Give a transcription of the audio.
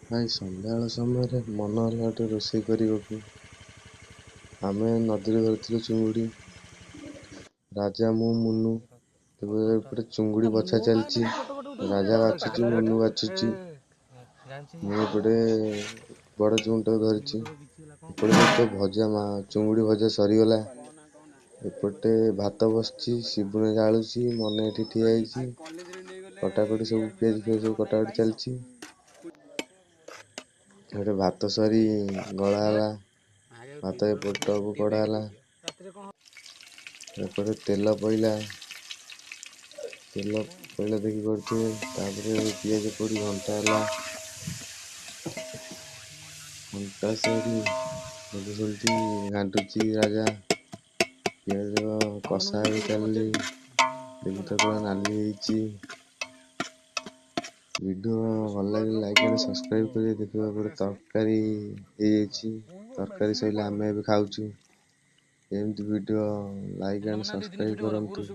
ଭାଇ ସନ୍ଧ୍ୟାବେଳ ସମୟରେ ମନ ହେଲା ଗୋଟେ ରୋଷେଇ କରିବାକୁ। ଆମେ ନଦୀରେ ଧରିଥିଲୁ ଚୁଙ୍ଗୁଡ଼ି। ରାଜା, ମୁଁ, ମୁନୁ। ଏବେ ଏପଟେ ଚୁଙ୍ଗୁଡ଼ି ବଛା ଚାଲିଛି। ରାଜା ବାଛୁଛି, ମୁନୁ ବାଛୁଛି। ମୁଁ ଏପଟେ ବଡ଼ ଚୁଙ୍ଗୁଡ଼ିଟାକୁ ଧରିଛି। ଏପଟେ ଚୁଙ୍ଗୁଡ଼ି ଭଜା ସରିଗଲା। ଏପଟେ ଭାତ ବସିଛି, ଶିବୁନ ଜାଳୁଛି, ମନେ ଏଠି ଠିଆ ହେଇଛି। କଟାକଟି ସବୁ ପିଆଜ ଫିଆଜ ସବୁ କଟାକଟି ଚାଲିଛି। ଏପଟେ ଭାତ ସରି ଗଳା ହେଲା। ଭାତ ଏପଟକୁ କଢ଼ା ହେଲା। ଏପଟେ ତେଲ ପଇଲା ଦେଖି କରୁଥିବେ। ତାପରେ ପିଆଜ ପଡ଼ି ଘଣ୍ଟା ହେଲା। ଘଣ୍ଟା ସରି ଏବେ ସେମିତି ଘାଣ୍ଟୁଛି ରାଜା। ପିଆଜ କଷା ହେଇ ଚାଲିଲି। ଦେଖି ତ ପୁରା ନାଲି ହେଇଛି। ଭିଡ଼ିଓ ଭଲ ଲାଗିଲେ ଲାଇକ୍ ଆଣ୍ଡ ସବସ୍କ୍ରାଇବ୍ କରି ଦେଖିବା। ପରେ ତରକାରୀ ହେଇଯାଇଛି। ତରକାରୀ ସରିଲେ ଆମେ ଏବେ ଖାଉଛୁ। ଏମିତି ଭିଡ଼ିଓ ଲାଇକ୍ ଆଣ୍ଡ ସବସ୍କ୍ରାଇବ୍ କରନ୍ତୁ।